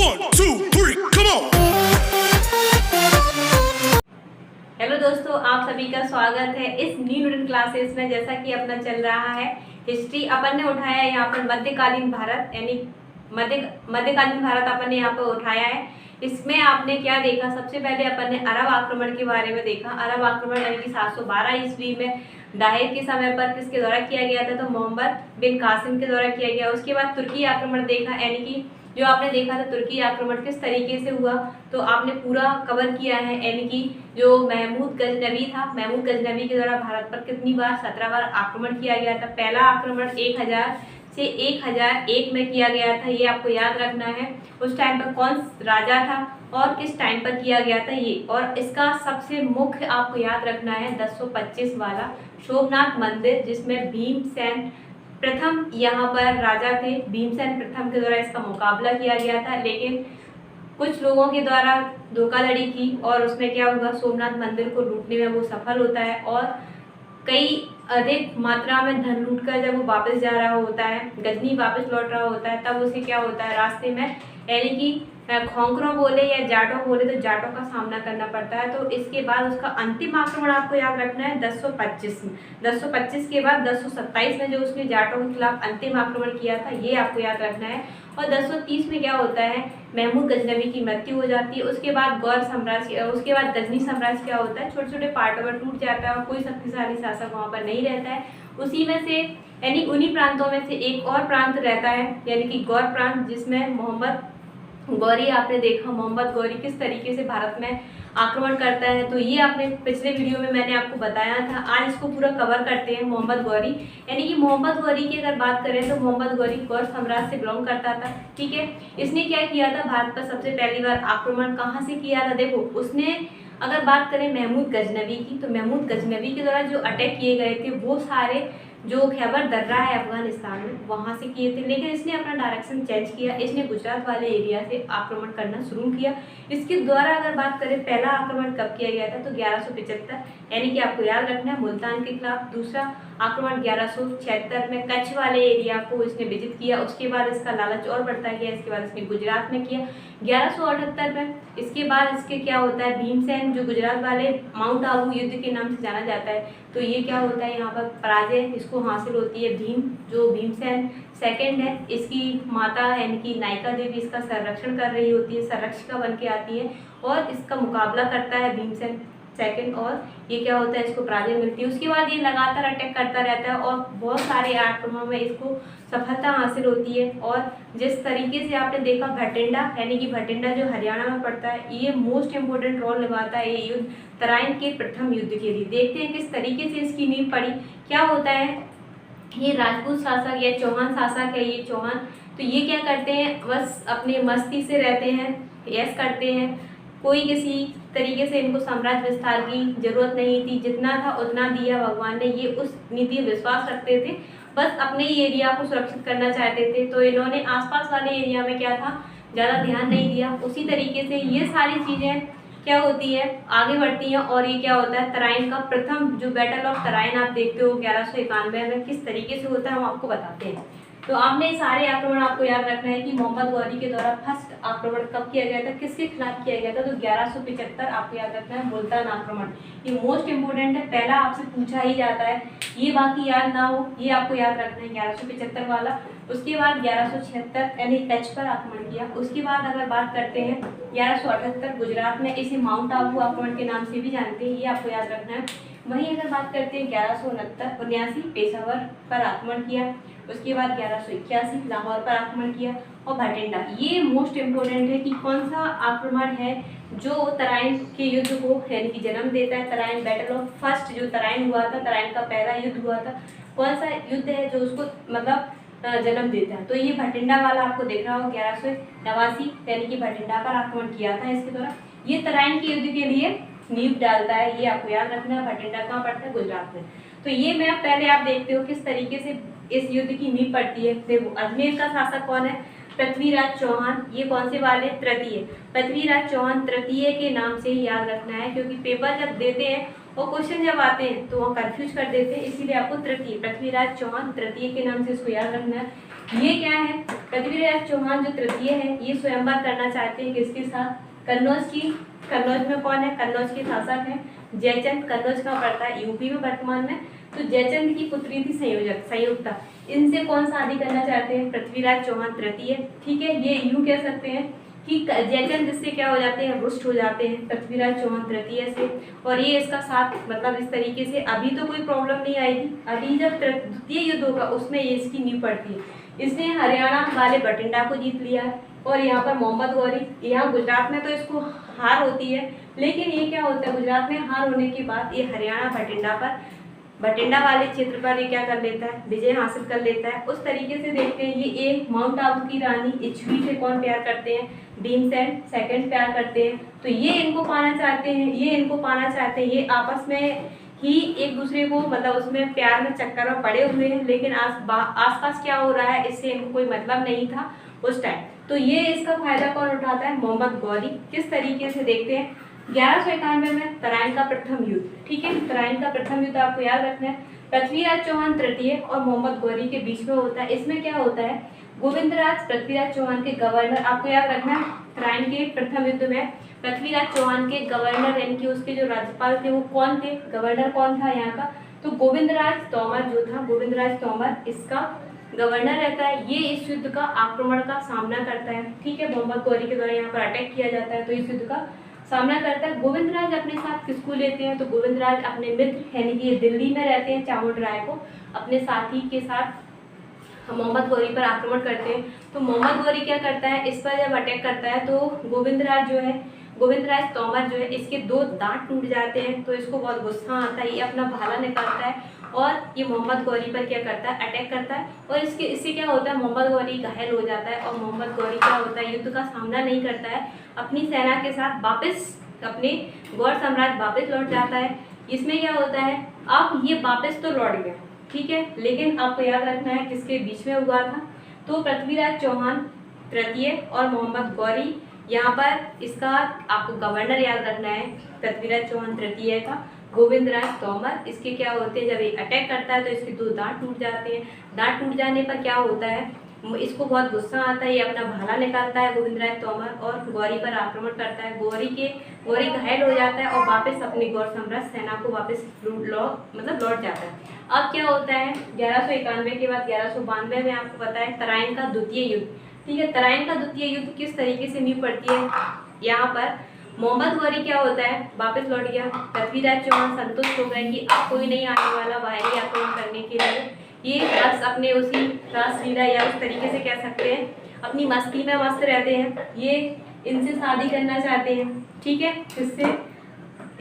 1, 2, 3, come on! Hello दोस्तों, आप सभी का स्वागत है इस न्यू न्यूटन क्लासेस में। जैसा कि अपना चल रहा है हिस्ट्री, अपन ने उठाया है यहाँ पर मध्यकालीन भारत, यानी मध्यकालीन भारत अपन ने यहाँ पर उठाया है। इसमें आपने क्या देखा, सबसे पहले अपन ने अरब आक्रमण के बारे में देखा। अरब आक्रमण यानी कि 712 ईस्वी में दाहिर के समय पर किसके द्वारा किया गया था, तो मोहम्मद बिन कासिम के द्वारा किया गया। उसके बाद तुर्की आक्रमण देखा, यानी कि जो आपने देखा था तुर्की आक्रमण किस तरीके से हुआ, तो आपने पूरा कवर किया है। यानी कि जो महमूद गजनवी था, महमूद गजनवी के द्वारा भारत पर कितनी बार, 17 बार आक्रमण किया गया था। पहला आक्रमण 1000 से 1001 में किया गया था, ये आपको याद रखना है। उस टाइम पर कौन राजा था और किस टाइम पर किया गया था ये, और इसका सबसे मुख्य आपको याद रखना है 1025 वाला सोमनाथ मंदिर, जिसमें भीमसेन प्रथम यहाँ पर राजा थे। भीमसेन प्रथम के द्वारा इसका मुकाबला किया गया था, लेकिन कुछ लोगों के द्वारा धोखाधड़ी की और उसमें क्या हुआ, सोमनाथ मंदिर को लूटने में वो सफल होता है और कई अधिक मात्रा में धन लूटकर जब वो वापस जा रहा होता है, गजनी वापस लौट रहा होता है, तब उसे क्या होता है, रास्ते में यानी कि खोंकरों बोले या जाटों बोले तो जाटों का सामना करना पड़ता है। तो इसके बाद उसका अंतिम आक्रमण आपको याद रखना है 1025 में। 1025 के बाद 1027 में जो उसने जाटों के खिलाफ अंतिम आक्रमण किया था, ये आपको याद रखना है। और 1030 में क्या होता है, महमूद गजनवी की मृत्यु हो जाती है। उसके बाद गौर साम्राज्य, उसके बाद गजनी साम्राज्य क्या होता है, छोटे छोटे पार्टों में टूट जाता है और कोई शक्तिशाली शासक वहाँ पर नहीं रहता है। उसी में से यानी उन्हीं प्रांतों में से एक और प्रांत रहता है, यानी कि गौर प्रांत, जिसमें मोहम्मद गौरी, आपने देखा मोहम्मद गौरी किस तरीके से भारत में आक्रमण करता है। तो ये आपने पिछले वीडियो में मैंने आपको बताया था। आज इसको पूरा कवर करते हैं। मोहम्मद गौरी, यानी कि मोहम्मद गौरी की अगर बात करें तो मोहम्मद गौरी गौर साम्राज्य से बिलोंग करता था, ठीक है। इसने क्या किया था, भारत पर सबसे पहली बार आक्रमण कहाँ से किया था, देखो उसने अगर बात करें महमूद गजनवी की, तो महमूद गजनवी के द्वारा जो अटैक किए गए थे वो सारे जो खैबर दर्रा है अफगानिस्तान में, वहाँ से किए थे। लेकिन इसने अपना डायरेक्शन चेंज किया, इसने गुजरात वाले एरिया से आक्रमण करना शुरू किया। इसके द्वारा अगर बात करें पहला आक्रमण कब किया गया था, तो 1175, यानी कि आपको याद रखना है मुल्तान के खिलाफ। दूसरा आक्रमण 1176 में कच्छ वाले एरिया को इसने विजिट किया। उसके बाद इसका लालच और बढ़ता गया, इसके बाद इसने गुजरात में किया 1178 में। इसके बाद इसके क्या होता है, भीमसेन जो गुजरात वाले माउंट आबू युद्ध के नाम से जाना जाता है, तो ये क्या होता है, यहाँ पर पराजय इसको हासिल होती है। जो भीमसेन सेकंड है, इसकी माता यानी कि नायिका देवी इसका संरक्षण कर रही होती है, संरक्षिका बन के आती है और इसका मुकाबला करता है भीमसेन सेकंड, और ये क्या होता है, इसको पराजय मिलती है। उसके बाद ये लगातार अटैक करता रहता है और बहुत सारे आक्रमणों में इसको सफलता हासिल होती है। और जिस तरीके से आपने देखा भटिंडा, यानी कि भटिंडा जो हरियाणा में पड़ता है, ये मोस्ट इम्पोर्टेंट रोल निभाता है ये युद्ध तराइन के प्रथम युद्ध के लिए। देखते हैं किस तरीके से इसकी नींव पड़ी। क्या होता है, ये राजपूत शासक या चौहान शासक है, ये चौहान, तो ये क्या करते हैं, बस अपने मस्ती से रहते हैं, यस करते हैं। कोई किसी तरीके से इनको साम्राज्य विस्तार की जरूरत नहीं थी, जितना था उतना दिया भगवान ने। ये उस नीति में विश्वास रखते थे, बस अपने ही एरिया को सुरक्षित करना चाहते थे। तो इन्होंने आसपास वाले एरिया में क्या था, ज़्यादा ध्यान नहीं दिया। उसी तरीके से ये सारी चीज़ें क्या होती है, आगे बढ़ती हैं। और ये क्या होता है, तराइन का प्रथम जो बैटल ऑफ तराइन आप देखते हो 1191 में किस तरीके से होता है, हम आपको बताते हैं। तो आपने सारे आक्रमण आपको याद रखना है कि मोहम्मद गौरी के द्वारा फर्स्ट आक्रमण कब किया गया था, किसके खिलाफ किया गया था, तो 1175 आपको याद रखना है, मुल्तान आक्रमण। ये मोस्ट इंपोर्टेंट है, पहला आपसे पूछा ही जाता है, ये बाकी याद ना हो, ये आपको याद रखना है 1175 वाला। उसके बाद 1176 यानी कच्छ पर आक्रमण किया। उसके बाद अगर बात करते हैं 1178 गुजरात में, इसे माउंट आबू आक्रमण के नाम से भी जानते हैं, ये आपको याद रखना है। वहीं अगर बात करते हैं 1169 पेशावर पर आक्रमण किया। उसके बाद 1181 लाहौर पर आक्रमण किया। और भटिंडा, ये मोस्ट इम्पोर्टेंट है कि कौन सा आक्रमण है जो तराइन के युद्ध को यानी कि जन्म देता है। तराइन बैटल ऑफ फर्स्ट जो तराइन हुआ था, तराइन का पहला युद्ध हुआ था, कौन सा युद्ध है जो उसको मतलब जन्म देता है, तो ये भटिंडा वाला आपको देख रहा हो 1189, यानी कि भटिंडा पर आक्रमण किया था इसके द्वारा। ये तराइन के युद्ध के लिए नींव डालता है, ये आपको याद रखना है। भटिंडा कहाँ पड़ता है, गुजरात में। तो ये मैप पहले आप देखते हो किस तरीके से इस युद्ध की नींव पड़ती है। देखो अजमेर का शासक कौन है, पृथ्वीराज चौहान। ये कौन से वाले, तृतीय। पृथ्वीराज चौहान तृतीय के नाम से ही याद रखना है, क्योंकि पेपर जब देते हैं और क्वेश्चन जब आते हैं तो वो कंफ्यूज कर देते हैं, इसीलिए आपको तृतीय, पृथ्वीराज चौहान तृतीय के नाम से इसको याद रखना है। ये क्या है, पृथ्वीराज चौहान जो तृतीय है ये स्वयंवर करना चाहते हैं किसके साथ, कन्नौज की। कन्नौज में कौन है, कन्नौज के शासक हैं जयचंद। कन्नौज का पड़ता है यूपी में वर्तमान में। तो जयचंद की पुत्री थी संयुक्ता। इनसे कौन शादी करना चाहते हैं, पृथ्वीराज चौहान तृतीय। ठीक है, ये यूं कह सकते हैं कि जयचंद इससे क्या हो जाते हैं, रुष्ट हो जाते हैं पृथ्वीराज चौहान तृतीय से, और ये इसका साथ मतलब इस तरीके से अभी तो कोई प्रॉब्लम नहीं आएगी। अभी जब द्वितीय युद्ध होगा उसमें ये इसकी नींव पड़ती है। इसने हरियाणा वाले बठिंडा को जीत लिया है, और यहाँ पर मोहम्मद गौरी, यहाँ गुजरात में तो इसको हार होती है, लेकिन ये क्या होता है, गुजरात में हार होने के बाद ये हरियाणा बठिंडा वाले क्षेत्र पर ये क्या कर लेता है, विजय हासिल कर लेता है। उस तरीके से देखते हैं, ये एक माउंट आबू की रानी इच्छवी से कौन प्यार करते हैं, भीमसेन सेकंड प्यार करते हैं। तो ये इनको पाना चाहते हैं, ये आपस में ही एक दूसरे को मतलब उसमें प्यार में चक्कर में पड़े हुए हैं, लेकिन आसपास क्या हो रहा है इससे इनको कोई मतलब नहीं था उस टाइम। तो ये इसका फायदा कौन उठाता है, मोहम्मद गौरी। किस तरीके से देखते हैं, 1191 में तराइन का प्रथम युद्ध। ठीक है, तराइन का प्रथम युद्ध आपको याद रखना है, पृथ्वीराज चौहान तृतीय और मोहम्मद गौरी के बीच में होता है। इसमें क्या होता है, गोविंदराज पृथ्वीराज चौहान के गवर्नर, आपको याद रखना है तराइन के प्रथम युद्ध में पृथ्वीराज चौहान के गवर्नर यानी कि उसके जो राज्यपाल थे वो कौन थे, गवर्नर कौन था यहाँ का, तो गोविंदराज तोमर जो था, गोविंदराज तोमर इसका गवर्नर रहता है। ये इस युद्ध का आक्रमण का सामना करता है। ठीक है, मोहम्मद गौरी के द्वारा यहाँ पर अटैक किया जाता है, तो इस युद्ध का सामना करता है। गोविंदराज अपने साथ किसको लेते हैं, तो गोविंदराज अपने मित्र यानी कि ये दिल्ली में रहते हैं चामुंड राय को अपने साथी के साथ मोहम्मद गौरी पर आक्रमण करते हैं। तो मोहम्मद गौरी क्या करता है, इस पर जब अटैक करता है तो गोविंदराज तोमर जो है इसके 2 दांत टूट जाते हैं। तो इसको बहुत गुस्सा आता है, ये अपना भाला निकालता है और ये मोहम्मद गौरी पर क्या करता है, अटैक करता है। और इससे क्या होता है, मोहम्मद गौरी घायल हो जाता है और मोहम्मद गौरी क्या होता है, युद्ध का सामना नहीं करता है, अपनी सेना के साथ वापस अपने गौर साम्राज्य वापस लौट जाता है। इसमें क्या होता है, अब ये वापस तो लौट गया, ठीक है, लेकिन आपको याद रखना है किसके बीच में हुआ था, तो पृथ्वीराज चौहान तृतीय और मोहम्मद गौरी। यहाँ पर इसका आपको गवर्नर याद रखना है पृथ्वीराज चौहान तृतीय का, गोविंदराज तोमर। इसके क्या होते हैं, जब ये अटैक करता है तो इसके 2 दांत टूट जाते हैं। दांत टूट जाने पर क्या होता है, इसको बहुत गुस्सा आता है, ये अपना भाला निकालता है गोविंदराज तोमर और गौरी पर आक्रमण करता है। गौरी घायल हो जाता है और वापस अपनी गौर सम्राट सेना को वापस लौट जाता है। अब क्या होता है, 1191 के बाद 1192 में आपको पता है तराइन का द्वितीय युद्ध। ठीक है, तराइन का द्वितीय युद्ध किस तरीके से नींव पड़ती है, यहाँ पर मोहम्मद गौरी क्या होता है, वापस लौट गया। पृथ्वीराज चौहान संतुष्ट हो गए कि अब कोई नहीं आने वाला बाहरी आक्रमण करने के लिए, ये बस अपने उसी रासलीला या उस तरीके से कह सकते हैं अपनी मस्ती में मस्त रहते हैं। ये इनसे शादी करना चाहते हैं, ठीक है, किससे,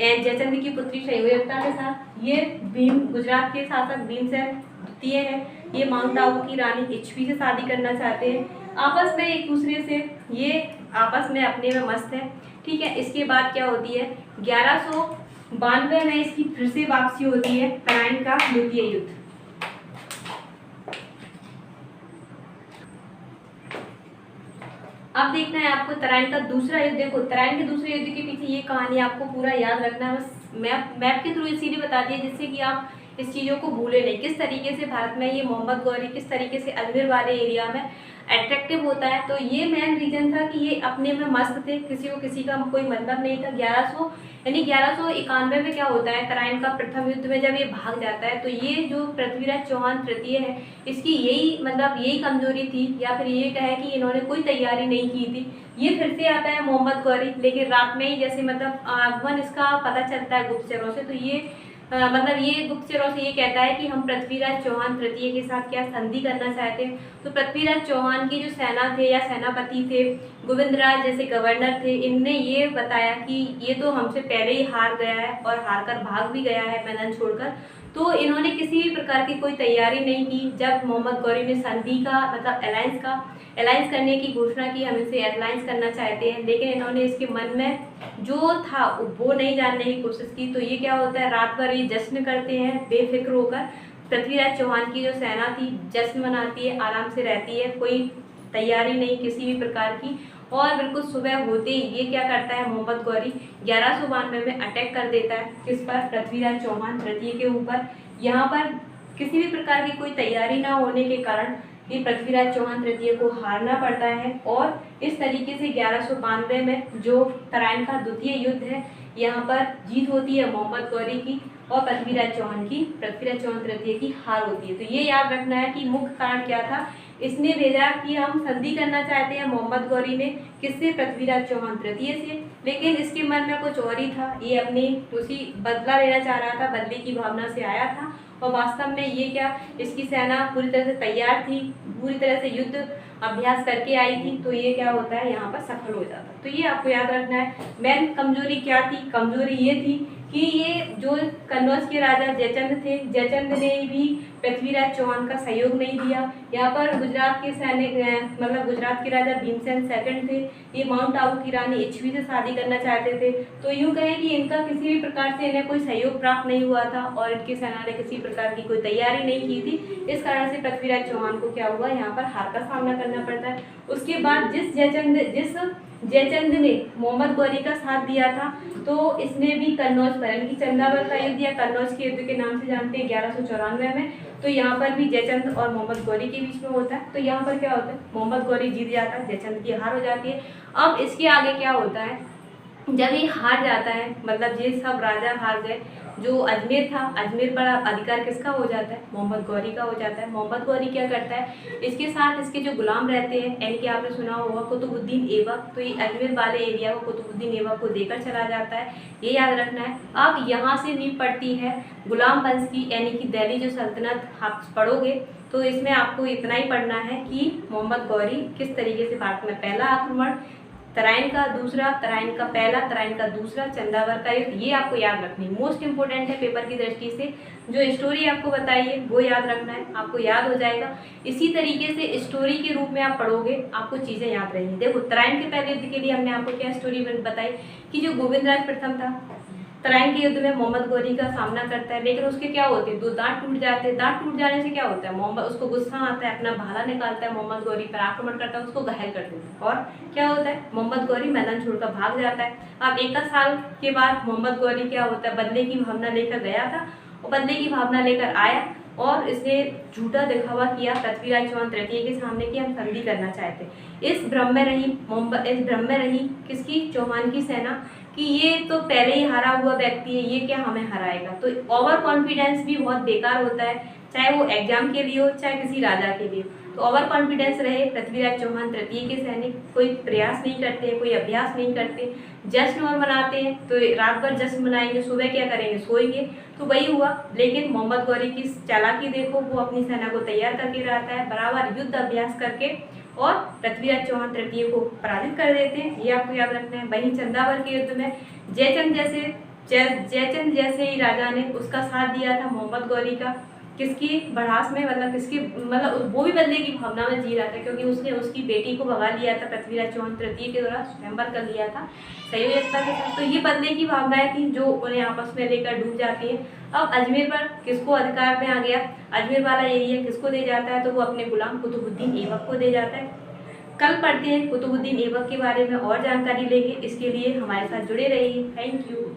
जयचंद की पुत्री संयुक्ता के साथ। ये गुजरात के शासक भीमसेन द्वितीय है, ये माउंट आबू की रानी इच्छवी से शादी करना चाहते हैं। आपस में एक दूसरे से ये आपस में अपने में मस्त है। ठीक है, इसके बाद क्या होती है, 1192 में इसकी फिर से वापसी होती है, तराइन का द्वितीय युद्ध। अब देखना है आपको तराइन का दूसरा युद्ध। देखो तराइन के दूसरे युद्ध के पीछे ये कहानी आपको पूरा याद रखना है, बस मैप के थ्रू इसीलिए बता दिया जिससे कि आप इस चीज़ों को भूले नहीं। किस तरीके से भारत में ये मोहम्मद गौरी किस तरीके से अजमेर वाले एरिया में अट्रैक्टिव होता है, तो ये मेन रीजन था कि ये अपने में मस्त थे, किसी को किसी का कोई मतलब नहीं था। 1191 में क्या होता है, तराइन का प्रथम युद्ध में जब ये भाग जाता है तो ये जो पृथ्वीराज चौहान तृतीय है इसकी यही कमजोरी थी, या फिर ये कहे कि इन्होंने कोई तैयारी नहीं की थी। ये फिर से आता है मोहम्मद गौरी, लेकिन रात में ही जैसे आगमन इसका पता चलता है गुप्तचरों से, तो ये ये गुप्तचरों से ये कहता है कि हम पृथ्वीराज चौहान तृतीय के साथ क्या संधि करना चाहते हैं। तो पृथ्वीराज चौहान की जो सेना थे या सेनापति थे, गोविंदराज जैसे गवर्नर थे, इनने ये बताया कि ये तो हमसे पहले ही हार गया है और हार कर भाग भी गया है मैदान छोड़कर, तो इन्होंने किसी भी प्रकार की कोई तैयारी नहीं की। जब मोहम्मद गौरी ने संधि का अलायंस करने की घोषणा की, हम इसे अलायंस करना चाहते हैं, लेकिन इन्होंने इसके मन में जो था वो नहीं जानने की कोशिश की। तो ये क्या होता है, रात भर ये जश्न करते हैं बेफिक्र होकर। पृथ्वीराज चौहान की जो सेना थी जश्न मनाती है, आराम से रहती है, कोई तैयारी नहीं किसी भी प्रकार की। और बिल्कुल सुबह होते ही ये क्या करता है, मोहम्मद गौरी 1192 में अटैक कर देता है, किस पर, पृथ्वीराज चौहान तृतीय के ऊपर। यहाँ पर किसी भी प्रकार की कोई तैयारी ना होने के कारण कि पृथ्वीराज चौहान तृतीय को हारना पड़ता है और इस तरीके से 1192 में जो तराइन का द्वितीय युद्ध है यहाँ पर जीत होती है मोहम्मद गौरी की और पृथ्वीराज चौहान तृतीय की हार होती है। तो ये याद रखना है कि मुख्य कारण क्या था। इसने भेजा कि हम संधि करना चाहते हैं मोहम्मद गौरी ने, किससे, पृथ्वीराज चौहान तृतीय से, लेकिन इसके मन में कुछ और ही था। ये अपनी उसी बदला लेना चाह रहा था, बदले की भावना से आया था और वास्तव में ये क्या, इसकी सेना पूरी तरह से तैयार थी, पूरी तरह से युद्ध अभ्यास करके आई थी। तो ये क्या होता है, यहाँ पर सफल हो जाता। तो ये आपको याद रखना है। मेन कमजोरी क्या थी, कमजोरी ये थी कि ये जो कन्नौज के राजा जयचंद थे, जयचंद ने भी पृथ्वीराज चौहान का सहयोग नहीं दिया। यहाँ पर गुजरात के सैनिक मतलब गुजरात के राजा भीमसेन सेकंड थे, ये माउंट आबू की रानी इच्छवी से शादी करना चाहते थे। तो यूँ कहें कि इनका किसी भी प्रकार से इन्हें कोई सहयोग प्राप्त नहीं हुआ था और इनकी सेना ने किसी प्रकार की कोई तैयारी नहीं की थी। इस कारण से पृथ्वीराज चौहान को क्या हुआ, यहाँ पर हार का सामना करना पड़ता है। उसके बाद जिस जयचंद ने मोहम्मद गौरी का साथ दिया था तो इसने भी कन्नौज पर, यानी कि चंदावर का युद्ध या कन्नौज के युद्ध के नाम से जानते हैं 1194 में, तो यहाँ पर भी जयचंद और मोहम्मद गौरी के बीच में होता है। तो यहाँ पर क्या होता है, मोहम्मद गौरी जीत जाता है, जयचंद की हार हो जाती है। अब इसके आगे क्या होता है, जब ये हार जाता है, मतलब ये सब राजा हार गए, जो अजमेर था, अजमेर पर अधिकार किसका हो जाता है, मोहम्मद गौरी का हो जाता है। मोहम्मद गौरी क्या करता है, इसके साथ इसके जो गुलाम रहते हैं, यानी कि आपने सुना होगा कुतुबुद्दीन ऐबक, तो ये अजमेर वाले एरिया को कुतुबुद्दीन ऐबक को देकर चला जाता है, ये याद रखना है। अब यहाँ से नींव पड़ती है गुलाम वंश की, यानी कि दिल्ली जो सल्तनत आप पढ़ोगे तो इसमें आपको इतना ही पढ़ना है कि मोहम्मद गौरी किस तरीके से भारत में पहला आक्रमण, तराइन का दूसरा, तराइन का पहला, तराइन का दूसरा, चंदावर का युद्ध, ये आपको याद रखनी है, मोस्ट इंपोर्टेंट है पेपर की दृष्टि से। जो स्टोरी आपको बताई है वो याद रखना है, आपको याद हो जाएगा। इसी तरीके से स्टोरी के रूप में आप पढ़ोगे, आपको चीज़ें याद रहेंगी। देखो तराइन के पहले युद्ध के लिए हमने आपको क्या स्टोरी बताई कि जो गोविंदराज प्रथम था, तराइन के युद्ध में मोहम्मद गौरी का सामना करता है, लेकिन उसके क्या होते हैं, 2 दांत टूट जाते हैं। दांत टूट जाने से क्या होता है, मोहम्मद उसको गुस्सा आता है, अपना भाला निकालता है, मोहम्मद गौरी पर आक्रमण करता है, उसको घायल कर देता है और क्या होता है, मोहम्मद गौरी मैदान छोड़कर भाग जाता है। अब 1 साल के बाद मोहम्मद गौरी क्या होता है, बदले की भावना लेकर गया था और बदले की भावना लेकर आया और इसने झूठा दिखावा किया पृथ्वीराज चौहान तृतीय के सामने कि हम संधि करना चाहते। इस भ्रम में रही किसकी, चौहान की सेना, कि ये तो पहले ही हारा हुआ व्यक्ति है, ये क्या हमें हराएगा। तो ओवर कॉन्फिडेंस भी बहुत बेकार होता है, चाहे वो एग्जाम के लिए हो चाहे किसी राजा के लिए। तो ओवर कॉन्फिडेंस रहे, पृथ्वीराज चौहान तृतीय के सैनिक कोई प्रयास नहीं करते, कोई अभ्यास नहीं करते, जश्न और मनाते हैं। तो रात भर जश्न मनाएंगे, सुबह क्या करेंगे, सोएंगे, तो वही हुआ। लेकिन मोहम्मद गौरी की चालाकी देखो, वो अपनी सेना को तैयार करके रहता है, बराबर युद्ध अभ्यास करके और पृथ्वीराज चौहान तृतीय को पराजित कर देते हैं, ये आपको याद रखना है। वहीं चंदावर के युद्ध में जयचंद जैसे ही राजा ने उसका साथ दिया था मोहम्मद गौरी का, किसकी बढ़ास में, मतलब वो भी बदले की भावना में जी रहा था, क्योंकि उसने उसकी बेटी को भगा लिया था पृथ्वीराज चौहान तृतीय के द्वारा, स्वयंवर कर लिया था संयोजकता के साथ। तो ये बदले की भावनाएं थी जो उन्हें आपस में लेकर डूब जाती है। अब अजमेर पर किसको अधिकार में आ गया, अजमेर वाला एरिया किसको दे जाता है, तो वो अपने गुलाम कुतुबुद्दीन ऐबक को दे जाता है। कल पढ़ते हैं कुतुबुद्दीन ऐबक के बारे में और जानकारी लेंगे, इसके लिए हमारे साथ जुड़े रहिए। Thank you.